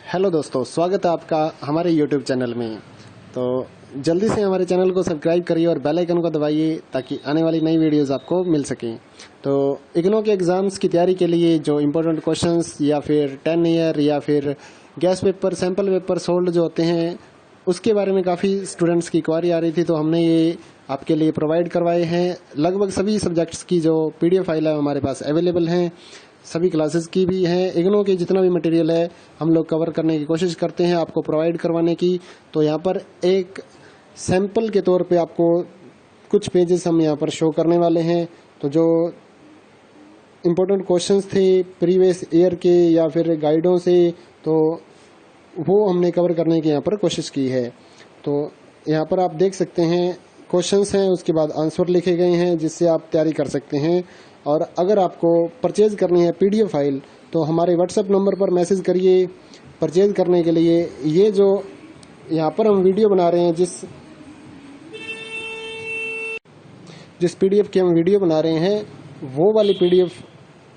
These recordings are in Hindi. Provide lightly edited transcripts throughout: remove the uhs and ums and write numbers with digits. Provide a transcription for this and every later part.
हेलो दोस्तों, स्वागत है आपका हमारे यूट्यूब चैनल में। तो जल्दी से हमारे चैनल को सब्सक्राइब करिए और बेल आइकन को दबाइए ताकि आने वाली नई वीडियोस आपको मिल सकें। तो इग्नू के एग्ज़ाम्स की तैयारी के लिए जो इम्पोर्टेंट क्वेश्चंस या फिर 10 ईयर या फिर gas paper, sample paper sold जो होते हैं, उसके बारे में काफ़ी स्टूडेंट्स की क्वारी आ रही थी, तो हमने ये आपके लिए प्रोवाइड करवाए हैं। लगभग सभी सब्जेक्ट्स की जो PDF फाइल है हमारे पास अवेलेबल हैं, सभी क्लासेस की भी हैं। इग्नू के जितना भी मटेरियल है हम लोग कवर करने की कोशिश करते हैं आपको प्रोवाइड करवाने की। तो यहाँ पर एक सैंपल के तौर पे आपको कुछ पेजेस हम यहाँ पर शो करने वाले हैं। तो जो इम्पोर्टेंट क्वेश्चंस थे प्रीवियस ईयर के या फिर गाइडों से, तो वो हमने कवर करने की यहाँ पर कोशिश की है। तो यहाँ पर आप देख सकते हैं क्वेश्चंस हैं, उसके बाद आंसर लिखे गए हैं जिससे आप तैयारी कर सकते हैं। और अगर आपको परचेज करनी है PDF फाइल तो हमारे व्हाट्सएप नंबर पर मैसेज करिए परचेज करने के लिए। ये जो यहाँ पर हम वीडियो बना रहे हैं, जिस PDF की हम वीडियो बना रहे हैं, वो वाली PDF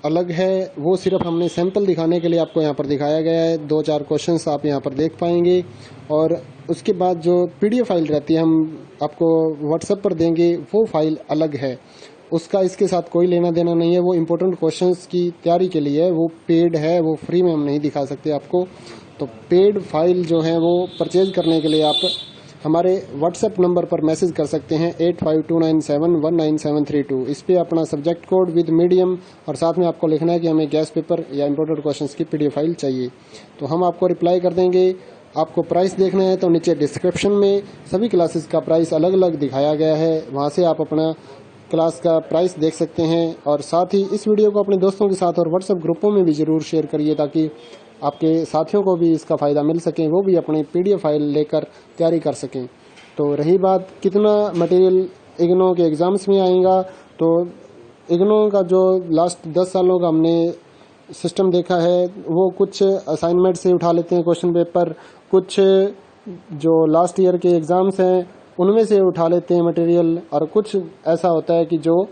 अलग है। वो सिर्फ हमने सैंपल दिखाने के लिए आपको यहाँ पर दिखाया गया है। 2-4 क्वेश्चंस आप यहाँ पर देख पाएंगे और उसके बाद जो PDF फाइल रहती है हम आपको व्हाट्सएप पर देंगे, वो फाइल अलग है। उसका इसके साथ कोई लेना देना नहीं है। वो इम्पोर्टेंट क्वेश्चंस की तैयारी के लिए है, वो पेड है, वो फ्री में हम नहीं दिखा सकते आपको। तो पेड फाइल जो है वो परचेज करने के लिए आप हमारे व्हाट्सएप नंबर पर मैसेज कर सकते हैं 8529719732। इस पे अपना सब्जेक्ट कोड विद मीडियम और साथ में आपको लिखना है कि हमें गैस पेपर या इम्पोर्टेंट क्वेश्चंस की PDF फाइल चाहिए, तो हम आपको रिप्लाई कर देंगे। आपको प्राइस देखना है तो नीचे डिस्क्रिप्शन में सभी क्लासेस का प्राइस अलग अलग दिखाया गया है, वहाँ से आप अपना क्लास का प्राइस देख सकते हैं। और साथ ही इस वीडियो को अपने दोस्तों के साथ और व्हाट्सएप ग्रुपों में भी ज़रूर शेयर करिए ताकि आपके साथियों को भी इसका फ़ायदा मिल सके, वो भी अपनी PDF फाइल लेकर तैयारी कर सकें। तो रही बात कितना मटेरियल इग्नू के एग्ज़ाम्स में आएगा, तो इग्नू का जो लास्ट 10 सालों का हमने सिस्टम देखा है, वो कुछ असाइनमेंट से उठा लेते हैं क्वेश्चन पेपर, कुछ जो लास्ट ईयर के एग्ज़ाम्स हैं उनमें से उठा लेते हैं मटेरियल, और कुछ ऐसा होता है कि जो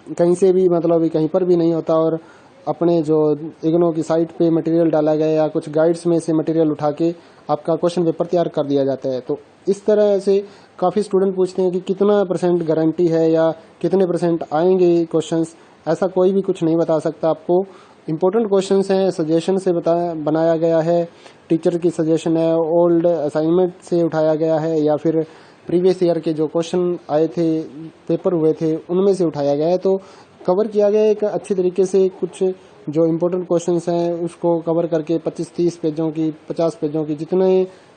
कहीं से भी मतलब कहीं पर भी नहीं होता और अपने जो इग्नू की साइट पे मटेरियल डाला गया या कुछ गाइड्स में से मटेरियल उठा के आपका क्वेश्चन पेपर तैयार कर दिया जाता है। तो इस तरह से काफ़ी स्टूडेंट पूछते हैं कि कितना % गारंटी है या कितने % आएंगे क्वेश्चंस। ऐसा कोई भी कुछ नहीं बता सकता आपको। इम्पोर्टेंट क्वेश्चंस हैं, सजेशन से बनाया गया है, टीचर की सजेशन है, ओल्ड असाइनमेंट से उठाया गया है या फिर प्रीवियस ईयर के जो क्वेश्चन आए थे, पेपर हुए थे, उनमें से उठाया गया है। तो कवर किया गया एक अच्छी तरीके से। कुछ जो इम्पोर्टेंट क्वेश्चंस हैं उसको कवर करके 25-30 पेजों की, 50 पेजों की,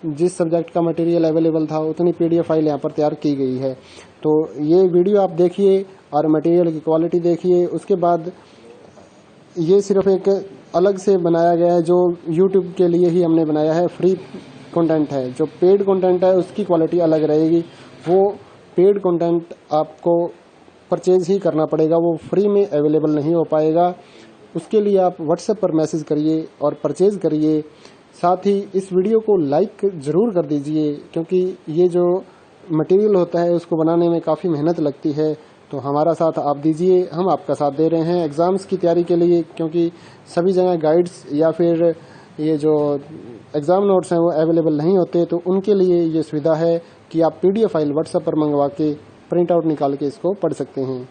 जिस सब्जेक्ट का मटेरियल अवेलेबल था उतनी PDF फाइल यहाँ पर तैयार की गई है। तो ये वीडियो आप देखिए और मटेरियल की क्वालिटी देखिए। उसके बाद ये सिर्फ एक अलग से बनाया गया है, जो YouTube के लिए ही हमने बनाया है, फ्री कंटेंट है। जो पेड कंटेंट है उसकी क्वालिटी अलग रहेगी। वो पेड कंटेंट आपको परचेज ही करना पड़ेगा, वो फ्री में अवेलेबल नहीं हो पाएगा। उसके लिए आप व्हाट्सएप पर मैसेज करिए और परचेज करिए। साथ ही इस वीडियो को लाइक ज़रूर कर दीजिए, क्योंकि ये जो मटेरियल होता है उसको बनाने में काफ़ी मेहनत लगती है। तो हमारा साथ आप दीजिए, हम आपका साथ दे रहे हैं एग्ज़ाम्स की तैयारी के लिए, क्योंकि सभी जगह गाइड्स या फिर ये जो एग्ज़ाम नोट्स हैं वो अवेलेबल नहीं होते। तो उनके लिए ये सुविधा है कि आप PDF फाइल व्हाट्सएप पर मंगवा के प्रिंट आउट निकाल के इसको पढ़ सकते हैं।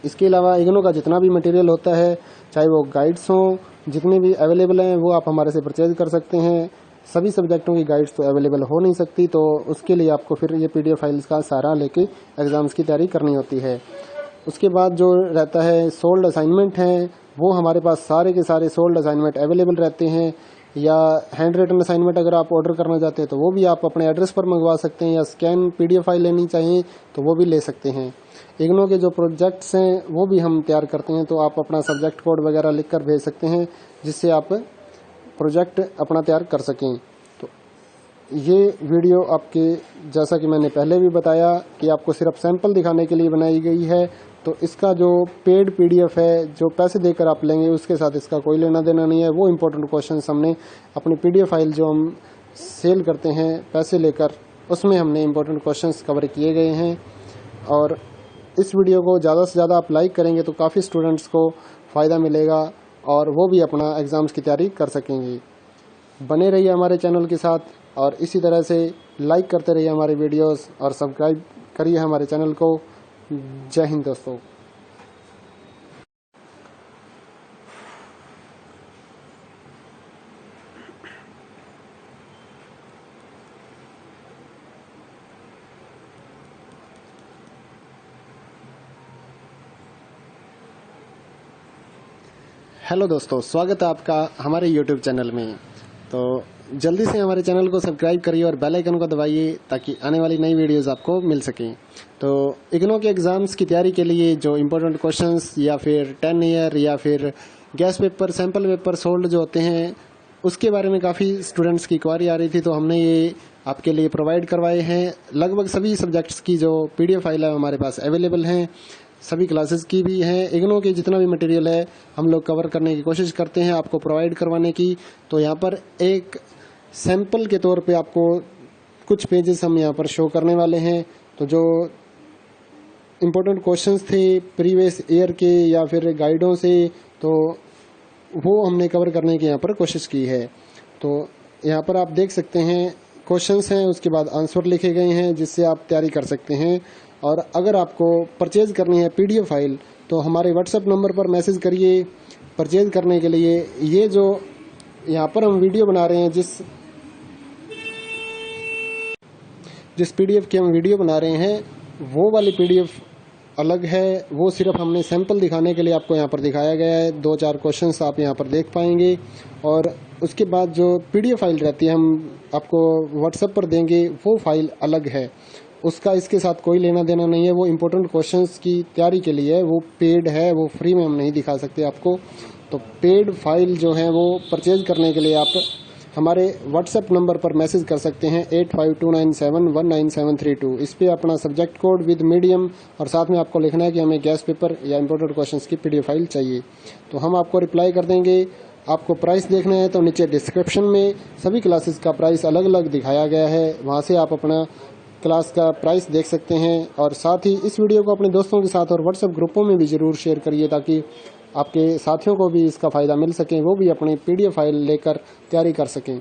इसके अलावा इग्नू का जितना भी मटेरियल होता है, चाहे वो गाइड्स हों, जितने भी अवेलेबल हैं, वो आप हमारे से परचेज कर सकते हैं। सभी सब्जेक्टों की गाइड्स तो अवेलेबल हो नहीं सकती, तो उसके लिए आपको फिर ये PDF फाइल्स का सहारा लेके एग्ज़ाम्स की तैयारी करनी होती है। उसके बाद जो रहता है सोल्ड असाइनमेंट हैं, वो हमारे पास सारे के सारे सोल्ड असाइनमेंट अवेलेबल रहते हैं। या हैंड रिटन असाइनमेंट अगर आप ऑर्डर करना चाहते हैं तो वो भी आप अपने एड्रेस पर मंगवा सकते हैं, या स्कैन PDF फाइल लेनी चाहिए तो वो भी ले सकते हैं। इग्नू के जो प्रोजेक्ट्स हैं वो भी हम तैयार करते हैं, तो आप अपना सब्जेक्ट कोड वगैरह लिख कर भेज सकते हैं जिससे आप प्रोजेक्ट अपना तैयार कर सकें। तो ये वीडियो आपके, जैसा कि मैंने पहले भी बताया, कि आपको सिर्फ सैंपल दिखाने के लिए बनाई गई है। तो इसका जो पेड PDF है, जो पैसे देकर आप लेंगे, उसके साथ इसका कोई लेना देना नहीं है। वो इम्पोर्टेंट क्वेश्चंस हमने अपनी PDF फाइल जो हम सेल करते हैं पैसे लेकर, उसमें हमने इम्पोर्टेंट क्वेश्चंस कवर किए गए हैं। और इस वीडियो को ज़्यादा से ज़्यादा आप लाइक करेंगे तो काफ़ी स्टूडेंट्स को फ़ायदा मिलेगा और वो भी अपना एग्ज़ाम्स की तैयारी कर सकेंगे। बने रहिए हमारे चैनल के साथ और इसी तरह से लाइक करते रहिए हमारे वीडियोस और सब्सक्राइब करिए हमारे चैनल को। जय हिंद दोस्तों। हेलो दोस्तों, स्वागत है आपका हमारे YouTube चैनल में। तो जल्दी से हमारे चैनल को सब्सक्राइब करिए और बेल आइकन को दबाइए ताकि आने वाली नई वीडियोस आपको मिल सकें। तो इग्नो के एग्ज़ाम्स की तैयारी के लिए जो इम्पोर्टेंट क्वेश्चंस या फिर 10 ईयर या फिर gas paper, sample paper sold जो होते हैं, उसके बारे में काफ़ी स्टूडेंट्स की क्वारी आ रही थी, तो हमने ये आपके लिए प्रोवाइड करवाए हैं। लगभग सभी सब्जेक्ट्स की जो PDF फाइल है हमारे पास अवेलेबल हैं, सभी क्लासेस की भी हैं। इग्नो के जितना भी मटेरियल है हम लोग कवर करने की कोशिश करते हैं आपको प्रोवाइड करवाने की। तो यहाँ पर एक सैंपल के तौर पे आपको कुछ पेजेस हम यहाँ पर शो करने वाले हैं। तो जो इम्पोर्टेंट क्वेश्चंस थे प्रीवियस ईयर के या फिर गाइडों से, तो वो हमने कवर करने की यहाँ पर कोशिश की है। तो यहाँ पर आप देख सकते हैं क्वेश्चंस हैं, उसके बाद आंसर लिखे गए हैं जिससे आप तैयारी कर सकते हैं। और अगर आपको परचेज करनी है PDF फाइल तो हमारे WhatsApp नंबर पर मैसेज करिए परचेज करने के लिए। ये जो यहाँ पर हम वीडियो बना रहे हैं, जिस PDF की हम वीडियो बना रहे हैं, वो वाली PDF अलग है। वो सिर्फ हमने सैंपल दिखाने के लिए आपको यहाँ पर दिखाया गया है। 2-4 क्वेश्चंस आप यहाँ पर देख पाएंगे और उसके बाद जो PDF फाइल रहती है हम आपको WhatsApp पर देंगे, वो फाइल अलग है। उसका इसके साथ कोई लेना देना नहीं है। वो इम्पोर्टेंट क्वेश्चंस की तैयारी के लिए है, वो पेड है, वो फ्री में हम नहीं दिखा सकते आपको। तो पेड फाइल जो है वो परचेज करने के लिए आप हमारे WhatsApp नंबर पर मैसेज कर सकते हैं 8529719732। इस पर अपना सब्जेक्ट कोड विद मीडियम और साथ में आपको लिखना है कि हमें गैस पेपर या इम्पोर्टेंट क्वेश्चंस की PDF फाइल चाहिए, तो हम आपको रिप्लाई कर देंगे। आपको प्राइस देखना है तो नीचे डिस्क्रिप्शन में सभी क्लासेस का प्राइस अलग अलग दिखाया गया है, वहाँ से आप अपना क्लास का प्राइस देख सकते हैं। और साथ ही इस वीडियो को अपने दोस्तों के साथ और WhatsApp ग्रुपों में भी ज़रूर शेयर करिए ताकि आपके साथियों को भी इसका फ़ायदा मिल सके, वो भी अपनी PDF फाइल लेकर तैयारी कर सकें।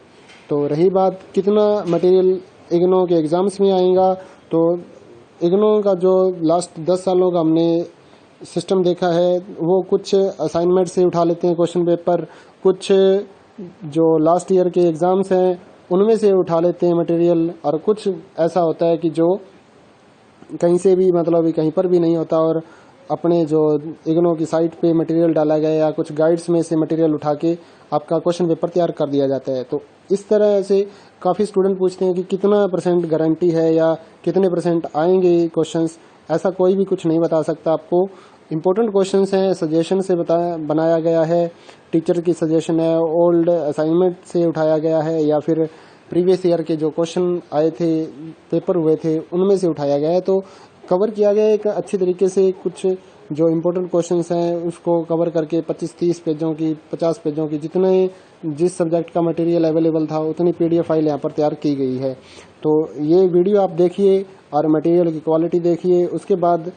तो रही बात कितना मटेरियल इग्नो के एग्ज़ाम्स में आएगा, तो इग्नो का जो लास्ट 10 सालों का हमने सिस्टम देखा है, वो कुछ असाइनमेंट से उठा लेते हैं क्वेश्चन पेपर, कुछ जो लास्ट ईयर के एग्ज़ाम्स हैं उनमें से उठा लेते हैं मटेरियल, और कुछ ऐसा होता है कि जो कहीं से भी मतलब कहीं पर भी नहीं होता और अपने जो इग्नो की साइट पे मटेरियल डाला गया या कुछ गाइड्स में से मटेरियल उठा के आपका क्वेश्चन पेपर तैयार कर दिया जाता है। तो इस तरह से काफ़ी स्टूडेंट पूछते हैं कि कितना % गारंटी है या कितने % आएंगे क्वेश्चंस। ऐसा कोई भी कुछ नहीं बता सकता आपको। इम्पोर्टेंट क्वेश्चंस हैं, सजेशन से बनाया गया है, टीचर की सजेशन है, ओल्ड असाइनमेंट से उठाया गया है या फिर प्रीवियस ईयर के जो क्वेश्चन आए थे, पेपर हुए थे, उनमें से उठाया गया है। तो कवर किया गया है एक अच्छी तरीके से। कुछ जो इम्पोर्टेंट क्वेश्चंस हैं उसको कवर करके 25-30 पेजों की, 50 पेजों की, जिस सब्जेक्ट का मटेरियल अवेलेबल था उतनी PDF फाइल यहाँ पर तैयार की गई है। तो ये वीडियो आप देखिए और मटेरियल की क्वालिटी देखिए। उसके बाद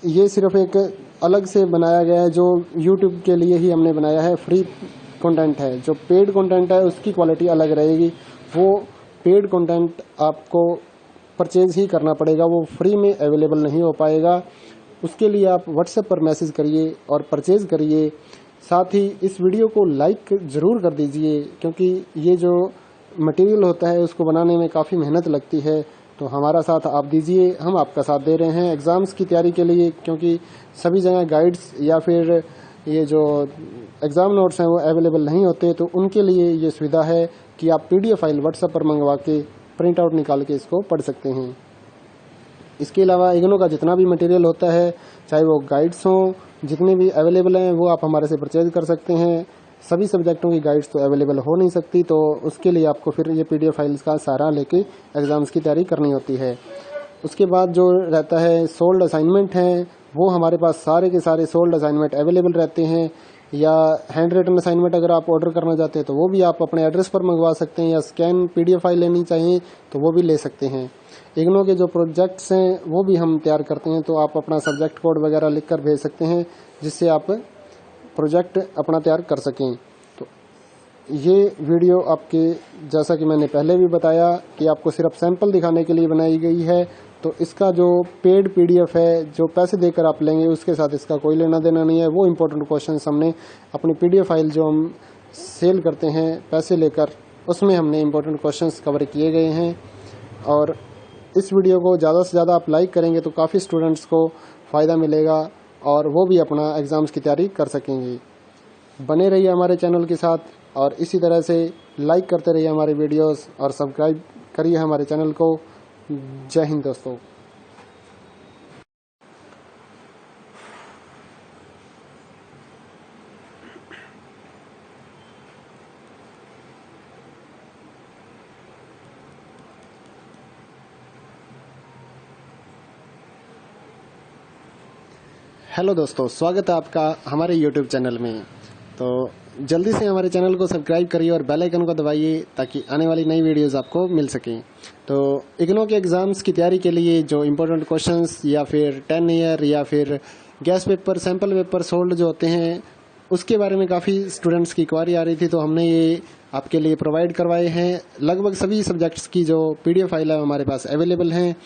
ये सिर्फ एक अलग से बनाया गया है जो YouTube के लिए ही हमने बनाया है, फ्री कंटेंट है। जो पेड कंटेंट है उसकी क्वालिटी अलग रहेगी। वो पेड कंटेंट आपको परचेज ही करना पड़ेगा, वो फ्री में अवेलेबल नहीं हो पाएगा। उसके लिए आप WhatsApp पर मैसेज करिए और परचेज करिए। साथ ही इस वीडियो को लाइक ज़रूर कर दीजिए, क्योंकि ये जो मटेरियल होता है उसको बनाने में काफ़ी मेहनत लगती है। तो हमारा साथ आप दीजिए, हम आपका साथ दे रहे हैं एग्ज़ाम्स की तैयारी के लिए, क्योंकि सभी जगह गाइड्स या फिर ये जो एग्ज़ाम नोट्स हैं वो अवेलेबल नहीं होते। तो उनके लिए ये सुविधा है कि आप PDF फाइल WhatsApp पर मंगवा के प्रिंट आउट निकाल के इसको पढ़ सकते हैं। इसके अलावा इग्नो का जितना भी मटेरियल होता है, चाहे वो गाइड्स हों, जितने भी अवेलेबल हैं वो आप हमारे से परचेज कर सकते हैं। सभी सब्जेक्टों की गाइड्स तो अवेलेबल हो नहीं सकती, तो उसके लिए आपको फिर ये PDF फाइल्स का सहारा लेके एग्ज़ाम्स की तैयारी करनी होती है। उसके बाद जो रहता है सोल्ड असाइनमेंट हैं, वो हमारे पास सारे के सारे सोल्ड असाइनमेंट अवेलेबल रहते हैं। या हैंड रिटन असाइनमेंट अगर आप ऑर्डर करना चाहते हैं तो वो भी आप अपने एड्रेस पर मंगवा सकते हैं, या स्कैन PDF फाइल लेनी चाहिए तो वो भी ले सकते हैं। इग्नो के जो प्रोजेक्ट्स हैं वो भी हम तैयार करते हैं, तो आप अपना सब्जेक्ट कोड वगैरह लिख कर भेज सकते हैं जिससे आप प्रोजेक्ट अपना तैयार कर सकें। तो ये वीडियो आपके, जैसा कि मैंने पहले भी बताया, कि आपको सिर्फ सैंपल दिखाने के लिए बनाई गई है। तो इसका जो पेड पीडीएफ है, जो पैसे देकर आप लेंगे, उसके साथ इसका कोई लेना देना नहीं है। वो इम्पोर्टेंट क्वेश्चंस हमने अपनी पीडीएफ फाइल जो हम सेल करते हैं पैसे लेकर, उसमें हमने इम्पोर्टेंट क्वेश्चंस कवर किए गए हैं। और इस वीडियो को ज़्यादा से ज़्यादा आप लाइक करेंगे तो काफ़ी स्टूडेंट्स को फ़ायदा मिलेगा और वो भी अपना एग्ज़ाम्स की तैयारी कर सकेंगे। बने रहिए हमारे चैनल के साथ और इसी तरह से लाइक करते रहिए हमारे वीडियोस और सब्सक्राइब करिए हमारे चैनल को। जय हिंद दोस्तों। हेलो दोस्तों, स्वागत है आपका हमारे YouTube चैनल में। तो जल्दी से हमारे चैनल को सब्सक्राइब करिए और बेल आइकन को दबाइए ताकि आने वाली नई वीडियोस आपको मिल सकें। तो इग्नो के एग्ज़ाम्स की तैयारी के लिए जो इम्पोर्टेंट क्वेश्चंस या फिर 10 ईयर या फिर gas paper, sample paper sold जो होते हैं, उसके बारे में काफ़ी स्टूडेंट्स की क्वारी आ रही थी, तो हमने ये आपके लिए प्रोवाइड करवाए हैं। लगभग सभी सब्जेक्ट्स की जो PDF फाइल है हमारे पास अवेलेबल हैं,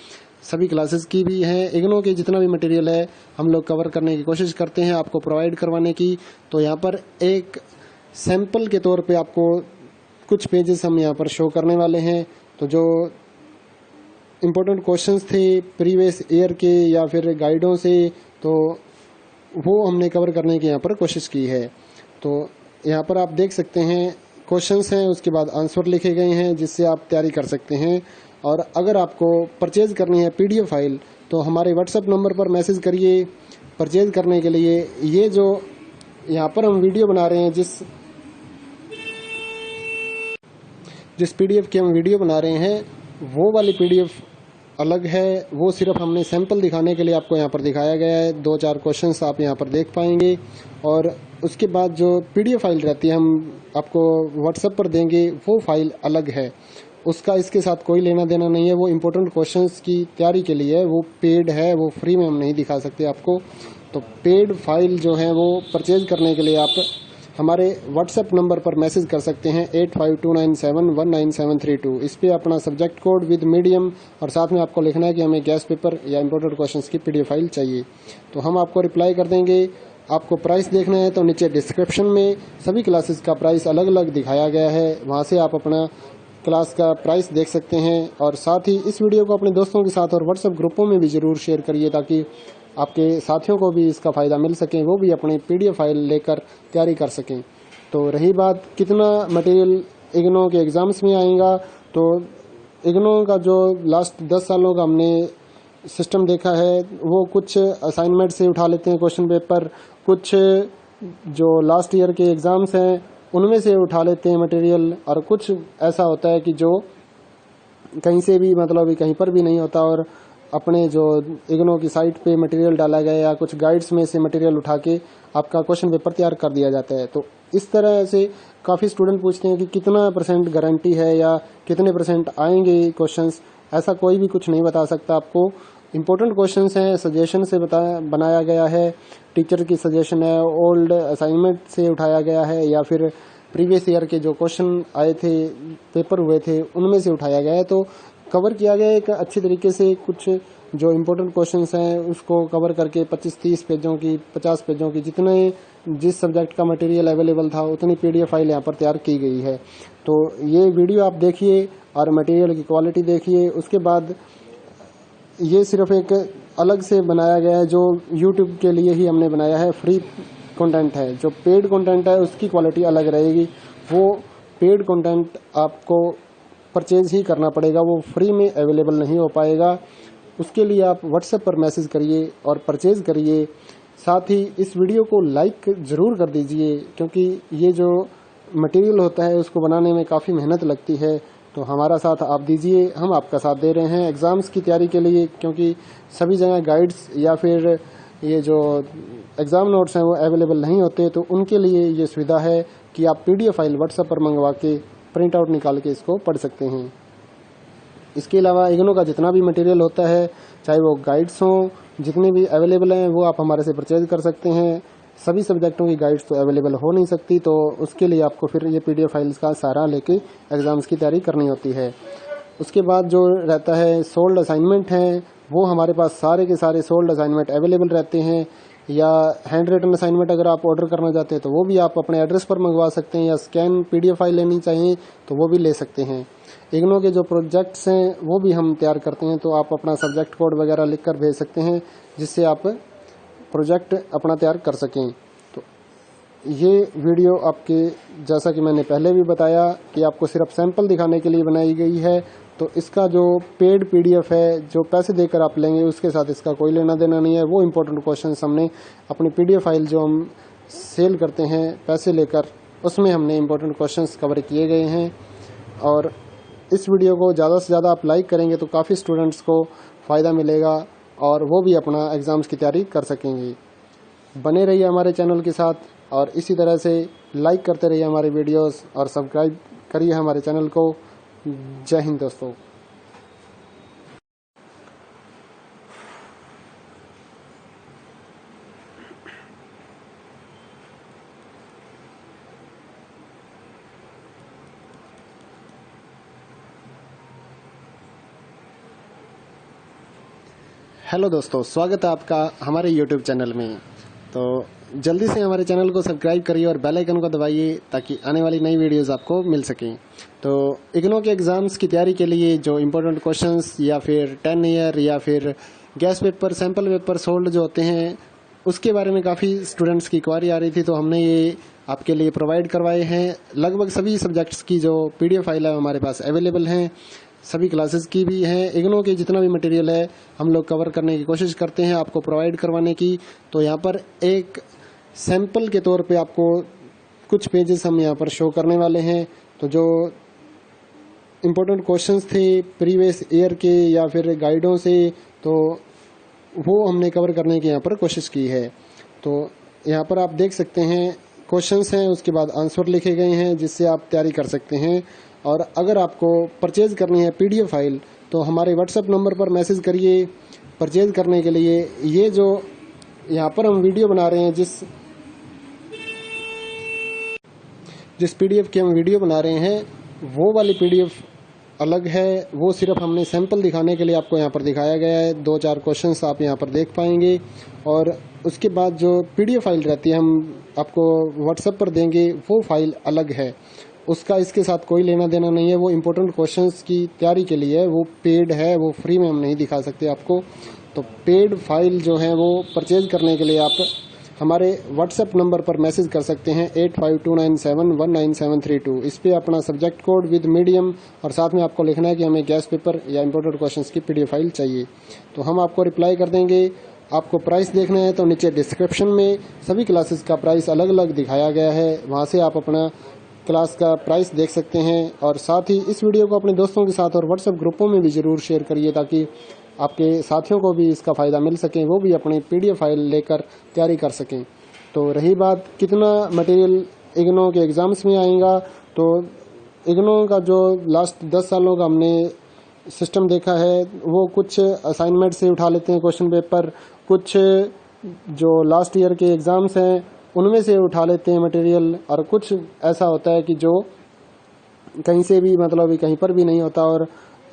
सभी क्लासेस की भी हैं। इग्नो के जितना भी मटेरियल है हम लोग कवर करने की कोशिश करते हैं आपको प्रोवाइड करवाने की। तो यहाँ पर एक सैंपल के तौर पे आपको कुछ पेजेस हम यहाँ पर शो करने वाले हैं। तो जो इम्पोर्टेंट क्वेश्चंस थे प्रीवियस ईयर के या फिर गाइडों से, तो वो हमने कवर करने की यहाँ पर कोशिश की है। तो यहाँ पर आप देख सकते हैं क्वेश्चंस हैं, उसके बाद आंसर लिखे गए हैं जिससे आप तैयारी कर सकते हैं। और अगर आपको परचेज करनी है PDF फाइल तो हमारे व्हाट्सएप नंबर पर मैसेज करिए परचेज करने के लिए। ये जो यहाँ पर हम वीडियो बना रहे हैं, जिस PDF की हम वीडियो बना रहे हैं, वो वाली PDF अलग है। वो सिर्फ हमने सैंपल दिखाने के लिए आपको यहाँ पर दिखाया गया है। 2-4 क्वेश्चंस आप यहाँ पर देख पाएंगे और उसके बाद जो PDF फाइल रहती है हम आपको व्हाट्सएप पर देंगे, वो फाइल अलग है। उसका इसके साथ कोई लेना देना नहीं है। वो इम्पोर्टेंट क्वेश्चंस की तैयारी के लिए है, वो पेड है, वो फ्री में हम नहीं दिखा सकते आपको। तो पेड फाइल जो है वो परचेज करने के लिए आप हमारे व्हाट्सएप नंबर पर मैसेज कर सकते हैं 8529719732। इस पे अपना सब्जेक्ट कोड विद मीडियम और साथ में आपको लिखना है कि हमें गैस पेपर या इम्पोर्टेंट क्वेश्चंस की PDF फाइल चाहिए। तो हम आपको रिप्लाई कर देंगे। आपको प्राइस देखना है तो नीचे डिस्क्रिप्शन में सभी क्लासेस का प्राइस अलग अलग दिखाया गया है, वहाँ से आप अपना क्लास का प्राइस देख सकते हैं। और साथ ही इस वीडियो को अपने दोस्तों के साथ और व्हाट्सएप ग्रुपों में भी ज़रूर शेयर करिए ताकि आपके साथियों को भी इसका फ़ायदा मिल सके, वो भी अपनी PDF फाइल लेकर तैयारी कर सकें। तो रही बात कितना मटेरियल इग्नो के एग्ज़ाम्स में आएगा, तो इग्नो का जो लास्ट 10 सालों का हमने सिस्टम देखा है, वो कुछ असाइनमेंट से उठा लेते हैं क्वेश्चन पेपर, कुछ जो लास्ट ईयर के एग्ज़ाम्स हैं उनमें से उठा लेते हैं मटेरियल, और कुछ ऐसा होता है कि जो कहीं से भी, मतलब कहीं पर भी नहीं होता और अपने जो इग्नो की साइट पे मटेरियल डाला गया या कुछ गाइड्स में से मटेरियल उठा के आपका क्वेश्चन पेपर तैयार कर दिया जाता है। तो इस तरह से काफ़ी स्टूडेंट पूछते हैं कि कितना % गारंटी है या कितने % आएंगे क्वेश्चंस। ऐसा कोई भी कुछ नहीं बता सकता आपको। इम्पोर्टेंट क्वेश्चंस हैं, सजेशन से बनाया गया है, टीचर की सजेशन है, ओल्ड असाइनमेंट से उठाया गया है या फिर प्रीवियस ईयर के जो क्वेश्चन आए थे, पेपर हुए थे, उनमें से उठाया गया है। तो कवर किया गया है एक अच्छी तरीके से। कुछ जो इम्पोर्टेंट क्वेश्चंस हैं उसको कवर करके 25-30 पेजों की, 50 पेजों की, जिस सब्जेक्ट का मटेरियल अवेलेबल था उतनी PDF फाइल यहाँ पर तैयार की गई है। तो ये वीडियो आप देखिए और मटेरियल की क्वालिटी देखिए। उसके बाद ये सिर्फ एक अलग से बनाया गया है जो YouTube के लिए ही हमने बनाया है, फ्री कंटेंट है। जो पेड कंटेंट है उसकी क्वालिटी अलग रहेगी। वो पेड कंटेंट आपको परचेज ही करना पड़ेगा, वो फ्री में अवेलेबल नहीं हो पाएगा। उसके लिए आप व्हाट्सएप पर मैसेज करिए और परचेज करिए। साथ ही इस वीडियो को लाइक ज़रूर कर दीजिए, क्योंकि ये जो मटेरियल होता है उसको बनाने में काफ़ी मेहनत लगती है। तो हमारा साथ आप दीजिए, हम आपका साथ दे रहे हैं एग्ज़ाम्स की तैयारी के लिए, क्योंकि सभी जगह गाइड्स या फिर ये जो एग्ज़ाम नोट्स हैं वो अवेलेबल नहीं होते। तो उनके लिए ये सुविधा है कि आप PDF फाइल व्हाट्सएप पर मंगवा के प्रिंट आउट निकाल के इसको पढ़ सकते हैं। इसके अलावा इग्नो का जितना भी मटेरियल होता है, चाहे वो गाइड्स हों, जितने भी अवेलेबल हैं, वो आप हमारे से परचेज कर सकते हैं। सभी सब्जेक्टों की गाइड्स तो अवेलेबल हो नहीं सकती, तो उसके लिए आपको फिर ये PDF फाइल्स का सहारा लेके एग्ज़ाम्स की तैयारी करनी होती है। उसके बाद जो रहता है सोल्ड असाइनमेंट हैं, वो हमारे पास सारे के सारे सोल्ड असाइनमेंट अवेलेबल रहते हैं, या हैंड रिटन असाइनमेंट अगर आप ऑर्डर करना चाहते हैं तो वो भी आप अपने एड्रेस पर मंगवा सकते हैं, या स्कैन PDF फाइल लेनी चाहिए तो वो भी ले सकते हैं। इग्नो के जो प्रोजेक्ट्स हैं वो भी हम तैयार करते हैं, तो आप अपना सब्जेक्ट कोड वगैरह लिख कर भेज सकते हैं जिससे आप प्रोजेक्ट अपना तैयार कर सकें। तो ये वीडियो आपके, जैसा कि मैंने पहले भी बताया कि आपको सिर्फ सैंपल दिखाने के लिए बनाई गई है, तो इसका जो पेड PDF है जो पैसे देकर आप लेंगे उसके साथ इसका कोई लेना देना नहीं है। वो इम्पोर्टेंट क्वेश्चंस हमने अपनी PDF फाइल जो हम सेल करते हैं पैसे लेकर, उसमें हमने इम्पोर्टेंट क्वेश्चंस कवर किए गए हैं। और इस वीडियो को ज़्यादा से ज़्यादा आप लाइक करेंगे तो काफ़ी स्टूडेंट्स को फ़ायदा मिलेगा और वो भी अपना एग्ज़ाम्स की तैयारी कर सकेंगे। बने रहिए हमारे चैनल के साथ और इसी तरह से लाइक करते रहिए हमारे वीडियोस और सब्सक्राइब करिए हमारे चैनल को। जय हिंद दोस्तों। हेलो दोस्तों, स्वागत है आपका हमारे YouTube चैनल में। तो जल्दी से हमारे चैनल को सब्सक्राइब करिए और बेल आइकन को दबाइए ताकि आने वाली नई वीडियोस आपको मिल सकें। तो इग्नो के एग्ज़ाम्स की तैयारी के लिए जो इम्पोर्टेंट क्वेश्चंस या फिर 10 ईयर या फिर gas paper, sample paper sold जो होते हैं, उसके बारे में काफ़ी स्टूडेंट्स की क्वारी आ रही थी, तो हमने ये आपके लिए प्रोवाइड करवाए हैं। लगभग सभी सब्जेक्ट्स की जो PDF फाइल है हमारे पास अवेलेबल हैं, सभी क्लासेस की भी हैं। इग्नो के जितना भी मटेरियल है हम लोग कवर करने की कोशिश करते हैं आपको प्रोवाइड करवाने की। तो यहाँ पर एक सैंपल के तौर पे आपको कुछ पेजेस हम यहाँ पर शो करने वाले हैं। तो जो इम्पोर्टेंट क्वेश्चंस थे प्रीवियस ईयर के या फिर गाइडों से, तो वो हमने कवर करने की यहाँ पर कोशिश की है। तो यहाँ पर आप देख सकते हैं क्वेश्चंस हैं, उसके बाद आंसर लिखे गए हैं जिससे आप तैयारी कर सकते हैं। और अगर आपको परचेज़ करनी है PDF फाइल तो हमारे WhatsApp नंबर पर मैसेज करिए परचेज़ करने के लिए। ये जो यहाँ पर हम वीडियो बना रहे हैं, जिस PDF की हम वीडियो बना रहे हैं वो वाली PDF अलग है, वो सिर्फ हमने सैंपल दिखाने के लिए आपको यहाँ पर दिखाया गया है। 2-4 क्वेश्चंस आप यहाँ पर देख पाएंगे और उसके बाद जो PDF फाइल रहती है हम आपको WhatsApp पर देंगे, वो फाइल अलग है, उसका इसके साथ कोई लेना देना नहीं है। वो इम्पोर्टेंट क्वेश्चंस की तैयारी के लिए है, वो पेड है, वो फ्री में हम नहीं दिखा सकते आपको। तो पेड फाइल जो है वो परचेज करने के लिए आप हमारे WhatsApp नंबर पर मैसेज कर सकते हैं 8529719732। इस पे अपना सब्जेक्ट कोड विद मीडियम और साथ में आपको लिखना है कि हमें गैस पेपर या इम्पोर्टेंट क्वेश्चंस की PDF फाइल चाहिए, तो हम आपको रिप्लाई कर देंगे। आपको प्राइस देखना है तो नीचे डिस्क्रिप्शन में सभी क्लासेस का प्राइस अलग अलग दिखाया गया है, वहाँ से आप अपना क्लास का प्राइस देख सकते हैं। और साथ ही इस वीडियो को अपने दोस्तों के साथ और WhatsApp ग्रुपों में भी ज़रूर शेयर करिए ताकि आपके साथियों को भी इसका फ़ायदा मिल सके, वो भी अपनी PDF फाइल लेकर तैयारी कर सकें। तो रही बात कितना मटेरियल इग्नो के एग्ज़ाम्स में आएगा, तो इग्नो का जो लास्ट 10 सालों का हमने सिस्टम देखा है, वो कुछ असाइनमेंट से उठा लेते हैं क्वेश्चन पेपर, कुछ जो लास्ट ईयर के एग्ज़ाम्स हैं उनमें से उठा लेते हैं मटेरियल, और कुछ ऐसा होता है कि जो कहीं से भी मतलब कहीं पर भी नहीं होता और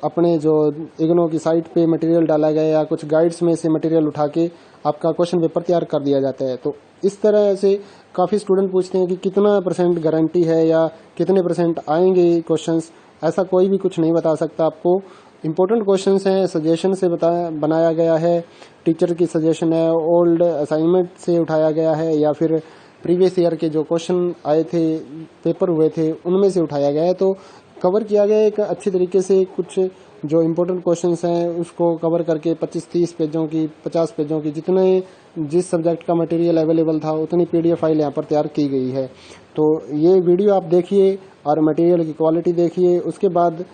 अपने जो इग्नो की साइट पे मटेरियल डाला गया या कुछ गाइड्स में से मटेरियल उठा के आपका क्वेश्चन पेपर तैयार कर दिया जाता है। तो इस तरह से काफ़ी स्टूडेंट पूछते हैं कि कितना % गारंटी है या कितने % आएंगे क्वेश्चंस। ऐसा कोई भी कुछ नहीं बता सकता आपको। इम्पोर्टेंट क्वेश्चंस हैं, सजेशन से बनाया गया है, टीचर की सजेशन है, ओल्ड असाइनमेंट से उठाया गया है या फिर प्रीवियस ईयर के जो क्वेश्चन आए थे, पेपर हुए थे, उनमें से उठाया गया है। तो कवर किया गया एक अच्छी तरीके से। कुछ जो इम्पोर्टेंट क्वेश्चंस हैं उसको कवर करके 25-30 पेजों की, 50 पेजों की, जिस सब्जेक्ट का मटेरियल अवेलेबल था उतनी PDF फाइल यहाँ पर तैयार की गई है। तो ये वीडियो आप देखिए और मटेरियल की क्वालिटी देखिए। उसके बाद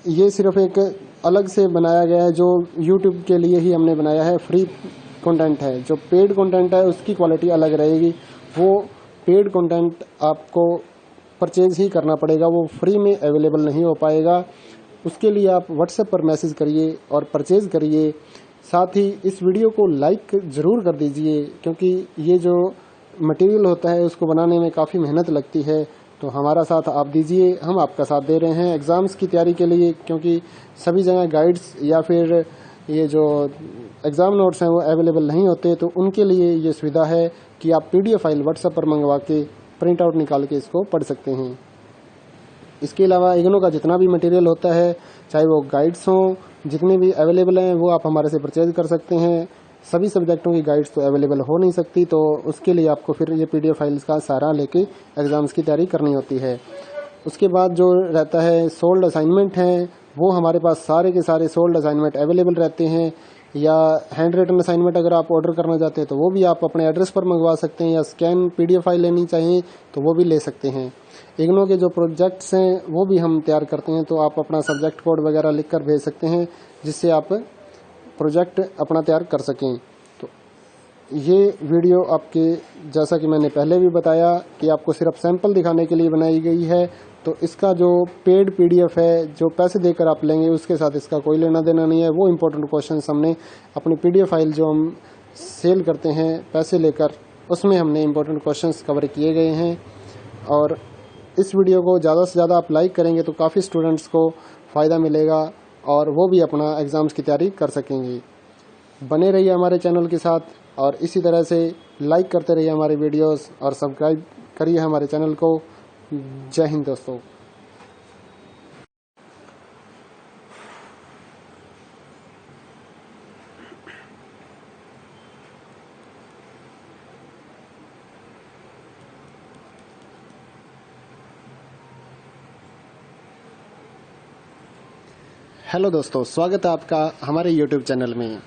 ये सिर्फ एक अलग से बनाया गया है, जो YouTube के लिए ही हमने बनाया है, फ्री कंटेंट है। जो पेड कंटेंट है उसकी क्वालिटी अलग रहेगी, वो पेड कंटेंट आपको परचेज ही करना पड़ेगा, वो फ्री में अवेलेबल नहीं हो पाएगा। उसके लिए आप WhatsApp पर मैसेज करिए और परचेज करिए। साथ ही इस वीडियो को लाइक ज़रूर कर दीजिए, क्योंकि ये जो मटेरियल होता है उसको बनाने में काफ़ी मेहनत लगती है। तो हमारा साथ आप दीजिए, हम आपका साथ दे रहे हैं एग्ज़ाम्स की तैयारी के लिए, क्योंकि सभी जगह गाइड्स या फिर ये जो एग्ज़ाम नोट्स हैं वो अवेलेबल नहीं होते। तो उनके लिए ये सुविधा है कि आप PDF फाइल व्हाट्सएप पर मंगवा के प्रिंट आउट निकाल के इसको पढ़ सकते हैं। इसके अलावा इग्नू का जितना भी मटेरियल होता है, चाहे वो गाइड्स हों, जितने भी अवेलेबल हैं वो आप हमारे से परचेज कर सकते हैं। सभी सब्जेक्टों की गाइड्स तो अवेलेबल हो नहीं सकती, तो उसके लिए आपको फिर ये PDF फाइल्स का सहारा लेके एग्ज़ाम्स की तैयारी करनी होती है। उसके बाद जो रहता है सोल्ड असाइनमेंट हैं, वो हमारे पास सारे के सारे सोल्ड असाइनमेंट अवेलेबल रहते हैं। या हैंड रिटन असाइनमेंट अगर आप ऑर्डर करना चाहते हैं तो वो भी आप अपने एड्रेस पर मंगवा सकते हैं, या स्कैन PDF फाइल लेनी चाहिए तो वो भी ले सकते हैं। इग्नू के जो प्रोजेक्ट्स हैं वो भी हम तैयार करते हैं, तो आप अपना सब्जेक्ट कोड वगैरह लिख कर भेज सकते हैं, जिससे आप प्रोजेक्ट अपना तैयार कर सकें। तो ये वीडियो आपके, जैसा कि मैंने पहले भी बताया, कि आपको सिर्फ सैंपल दिखाने के लिए बनाई गई है। तो इसका जो पेड PDF है, जो पैसे देकर आप लेंगे, उसके साथ इसका कोई लेना देना नहीं है। वो इम्पोर्टेंट क्वेश्चंस हमने अपनी PDF फाइल जो हम सेल करते हैं पैसे लेकर, उसमें हमने इम्पोर्टेंट क्वेश्चंस कवर किए गए हैं। और इस वीडियो को ज़्यादा से ज़्यादा आप लाइक करेंगे तो काफ़ी स्टूडेंट्स को फ़ायदा मिलेगा और वो भी अपना एग्ज़ाम्स की तैयारी कर सकेंगे। बने रहिए हमारे चैनल के साथ, और इसी तरह से लाइक करते रहिए हमारे वीडियोस, और सब्सक्राइब करिए हमारे चैनल को। जय हिंद दोस्तों। हेलो दोस्तों, स्वागत है आपका हमारे YouTube चैनल में।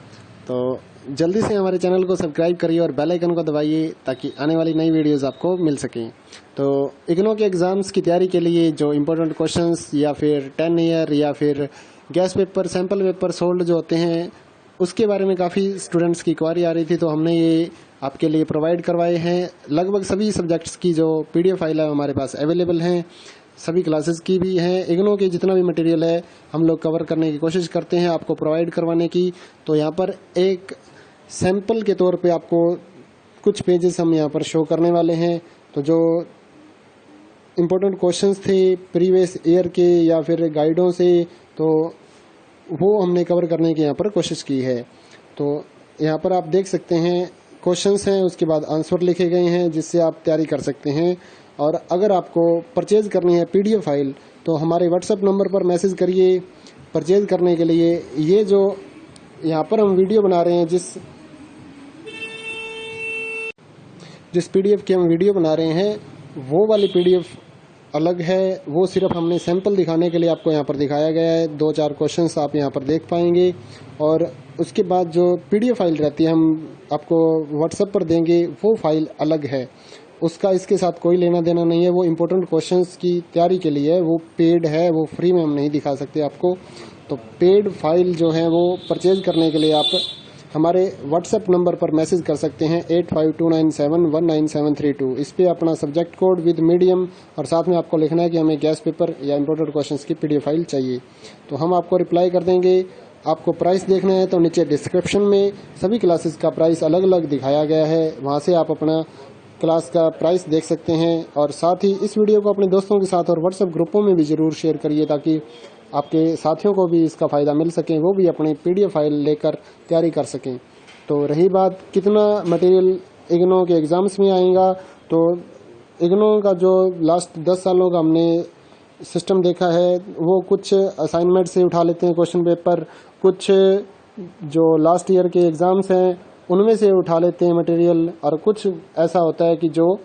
तो जल्दी से हमारे चैनल को सब्सक्राइब करिए और बेल आइकन को दबाइए, ताकि आने वाली नई वीडियोस आपको मिल सकें। तो इग्नू के एग्ज़ाम्स की तैयारी के लिए जो इम्पोर्टेंट क्वेश्चंस, या फिर 10 ईयर, या फिर gas paper, sample paper sold जो होते हैं, उसके बारे में काफ़ी स्टूडेंट्स की क्वारी आ रही थी, तो हमने ये आपके लिए प्रोवाइड करवाए हैं। लगभग सभी सब्जेक्ट्स की जो PDF फाइल है हमारे पास अवेलेबल हैं, सभी क्लासेस की भी हैं। इग्नू के जितना भी मटेरियल है हम लोग कवर करने की कोशिश करते हैं आपको प्रोवाइड करवाने की। तो यहाँ पर एक सैंपल के तौर पे आपको कुछ पेजेस हम यहाँ पर शो करने वाले हैं। तो जो इम्पोर्टेंट क्वेश्चंस थे प्रीवियस ईयर के या फिर गाइडों से, तो वो हमने कवर करने की यहाँ पर कोशिश की है। तो यहाँ पर आप देख सकते हैं क्वेश्चंस हैं, उसके बाद आंसर लिखे गए हैं, जिससे आप तैयारी कर सकते हैं। और अगर आपको परचेज करनी है PDF फाइल, तो हमारे WhatsApp नंबर पर मैसेज करिए परचेज करने के लिए। ये जो यहाँ पर हम वीडियो बना रहे हैं, जिस PDF की हम वीडियो बना रहे हैं, वो वाली PDF अलग है। वो सिर्फ हमने सैंपल दिखाने के लिए आपको यहाँ पर दिखाया गया है। 2-4 क्वेश्चंस आप यहाँ पर देख पाएंगे, और उसके बाद जो PDF फाइल रहती है हम आपको WhatsApp पर देंगे, वो फाइल अलग है। उसका इसके साथ कोई लेना देना नहीं है। वो इम्पोर्टेंट क्वेश्चंस की तैयारी के लिए है, वो पेड है, वो फ्री में हम नहीं दिखा सकते आपको। तो पेड फाइल जो है वो परचेज करने के लिए आप हमारे WhatsApp नंबर पर मैसेज कर सकते हैं 8529719732। इस पर अपना सब्जेक्ट कोड विद मीडियम, और साथ में आपको लिखना है कि हमें गैस पेपर या इम्पोर्टेंट क्वेश्चंस की PDF फाइल चाहिए। तो हम आपको रिप्लाई कर देंगे। आपको प्राइस देखना है तो नीचे डिस्क्रिप्शन में सभी क्लासेस का प्राइस अलग अलग दिखाया गया है, वहाँ से आप अपना क्लास का प्राइस देख सकते हैं। और साथ ही इस वीडियो को अपने दोस्तों के साथ और WhatsApp ग्रुपों में भी ज़रूर शेयर करिए, ताकि आपके साथियों को भी इसका फ़ायदा मिल सके, वो भी अपनी PDF फाइल लेकर तैयारी कर सकें। तो रही बात कितना मटेरियल इग्नू के एग्ज़ाम्स में आएगा, तो इग्नू का जो लास्ट 10 सालों का हमने सिस्टम देखा है, वो कुछ असाइनमेंट से उठा लेते हैं क्वेश्चन पेपर, कुछ जो लास्ट ईयर के एग्ज़ाम्स हैं उनमें से उठा लेते हैं मटेरियल, और कुछ ऐसा होता है कि जो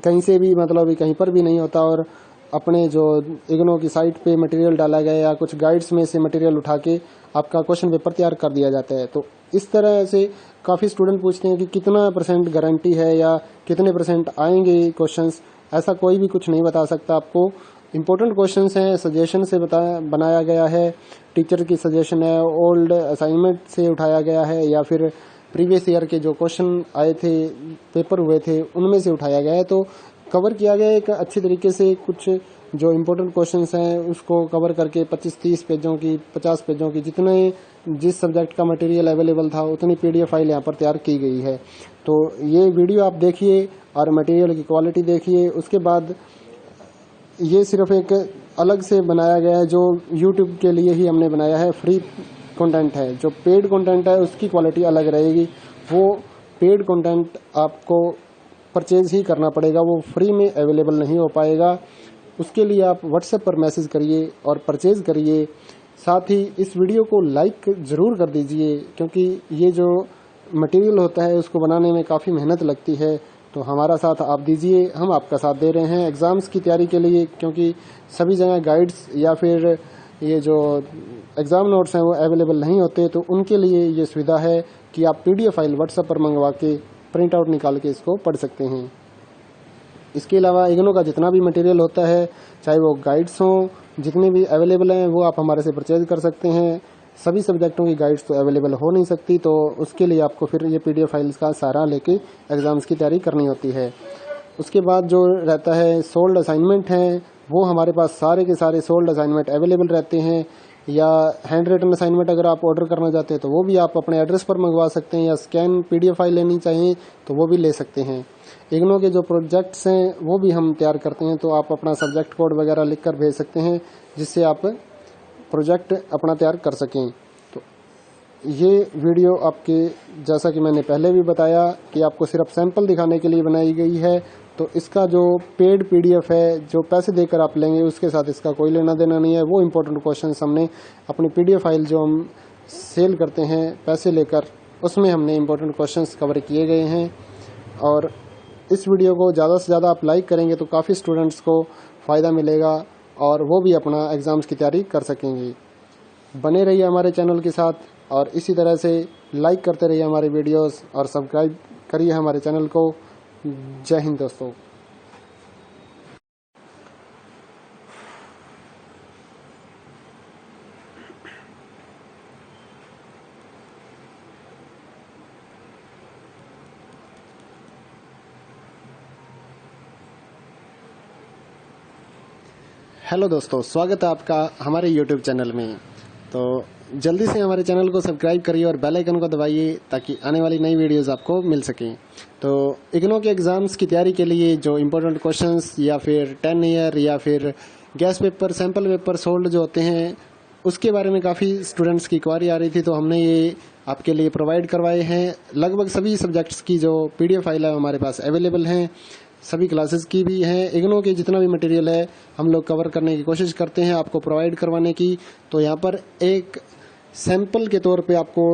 कहीं से भी, मतलब कहीं पर भी नहीं होता, और अपने जो इग्नू की साइट पे मटेरियल डाला गया या कुछ गाइड्स में से मटेरियल उठा के आपका क्वेश्चन पेपर तैयार कर दिया जाता है। तो इस तरह से काफ़ी स्टूडेंट पूछते हैं कि कितना % गारंटी है या कितने % आएंगे क्वेश्चंस। ऐसा कोई भी कुछ नहीं बता सकता आपको। इम्पोर्टेंट क्वेश्चंस हैं, सजेशन से बनाया गया है, टीचर की सजेशन है, ओल्ड असाइनमेंट से उठाया गया है, या फिर प्रीवियस ईयर के जो क्वेश्चन आए थे, पेपर हुए थे, उनमें से उठाया गया है। तो कवर किया गया है एक अच्छी तरीके से। कुछ जो इम्पोर्टेंट क्वेश्चंस हैं उसको कवर करके 25-30 पेजों की, 50 पेजों की, जिस सब्जेक्ट का मटेरियल अवेलेबल था उतनी PDF फाइल यहाँ पर तैयार की गई है। तो ये वीडियो आप देखिए और मटेरियल की क्वालिटी देखिए। उसके बाद ये सिर्फ एक अलग से बनाया गया है, जो YouTube के लिए ही हमने बनाया है, फ्री कंटेंट है। जो पेड कंटेंट है उसकी क्वालिटी अलग रहेगी, वो पेड कंटेंट आपको परचेज ही करना पड़ेगा, वो फ्री में अवेलेबल नहीं हो पाएगा। उसके लिए आप व्हाट्सएप पर मैसेज करिए और परचेज करिए। साथ ही इस वीडियो को लाइक ज़रूर कर दीजिए, क्योंकि ये जो मटेरियल होता है उसको बनाने में काफ़ी मेहनत लगती है। तो हमारा साथ आप दीजिए, हम आपका साथ दे रहे हैं एग्ज़ाम्स की तैयारी के लिए, क्योंकि सभी जगह गाइड्स या फिर ये जो एग्ज़ाम नोट्स हैं वो अवेलेबल नहीं होते। तो उनके लिए ये सुविधा है कि आप PDF फाइल व्हाट्सएप पर मंगवा के प्रिंट आउट निकाल के इसको पढ़ सकते हैं। इसके अलावा इग्नो का जितना भी मटेरियल होता है, चाहे वो गाइड्स हों, जितने भी अवेलेबल हैं वो आप हमारे से परचेज कर सकते हैं। सभी सब्जेक्टों की गाइड्स तो अवेलेबल हो नहीं सकती, तो उसके लिए आपको फिर ये PDF फाइल्स का सहारा लेके एग्ज़ाम्स की तैयारी करनी होती है। उसके बाद जो रहता है सोल्ड असाइनमेंट हैं, वो हमारे पास सारे के सारे सोल्ड असाइनमेंट अवेलेबल रहते हैं। या हैंड रिटन असाइनमेंट अगर आप ऑर्डर करना चाहते हैं तो वो भी आप अपने एड्रेस पर मंगवा सकते हैं, या स्कैन PDF फाइल लेनी चाहिए तो वो भी ले सकते हैं। इग्नो के जो प्रोजेक्ट्स हैं वो भी हम तैयार करते हैं, तो आप अपना सब्जेक्ट कोड वगैरह लिख कर भेज सकते हैं, जिससे आप प्रोजेक्ट अपना तैयार कर सकें। तो ये वीडियो आपके, जैसा कि मैंने पहले भी बताया, कि आपको सिर्फ सैंपल दिखाने के लिए बनाई गई है। तो इसका जो पेड PDF है, जो पैसे देकर आप लेंगे, उसके साथ इसका कोई लेना देना नहीं है। वो इम्पोर्टेंट क्वेश्चंस हमने अपनी PDF फाइल जो हम सेल करते हैं पैसे लेकर, उसमें हमने इम्पोर्टेंट क्वेश्चंस कवर किए गए हैं। और इस वीडियो को ज़्यादा से ज़्यादा आप लाइक करेंगे तो काफ़ी स्टूडेंट्स को फ़ायदा मिलेगा और वो भी अपना एग्ज़ाम्स की तैयारी कर सकेंगे। बने रहिए हमारे चैनल के साथ और इसी तरह से लाइक करते रहिए हमारे वीडियोस और सब्सक्राइब करिए हमारे चैनल को। जय हिंद दोस्तों। हेलो दोस्तों, स्वागत है आपका हमारे YouTube चैनल में। तो जल्दी से हमारे चैनल को सब्सक्राइब करिए और बेल आइकन को दबाइए, ताकि आने वाली नई वीडियोस आपको मिल सकें। तो इग्नो के एग्ज़ाम्स की तैयारी के लिए जो इम्पोर्टेंट क्वेश्चंस या फिर 10 ईयर या फिर gas paper, sample paper sold जो होते हैं, उसके बारे में काफ़ी स्टूडेंट्स की क्वारी आ रही थी, तो हमने ये आपके लिए प्रोवाइड करवाए हैं। लगभग सभी सब्जेक्ट्स की जो PDF फाइल है हमारे पास अवेलेबल हैं, सभी क्लासेस की भी हैं। इग्नो के जितना भी मटेरियल है हम लोग कवर करने की कोशिश करते हैं आपको प्रोवाइड करवाने की। तो यहाँ पर एक सैंपल के तौर पे आपको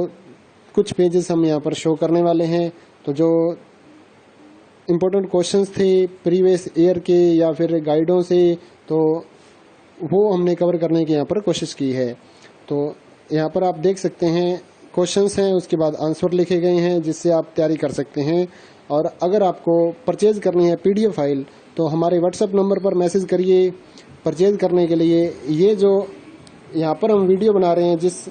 कुछ पेजेस हम यहाँ पर शो करने वाले हैं। तो जो इम्पोर्टेंट क्वेश्चंस थे प्रीवियस ईयर के या फिर गाइडों से, तो वो हमने कवर करने की यहाँ पर कोशिश की है। तो यहाँ पर आप देख सकते हैं क्वेश्चंस हैं, उसके बाद आंसर लिखे गए हैं, जिससे आप तैयारी कर सकते हैं। और अगर आपको परचेज करनी है PDF फाइल तो हमारे व्हाट्सएप नंबर पर मैसेज करिए परचेज करने के लिए। ये जो यहाँ पर हम वीडियो बना रहे हैं, जिस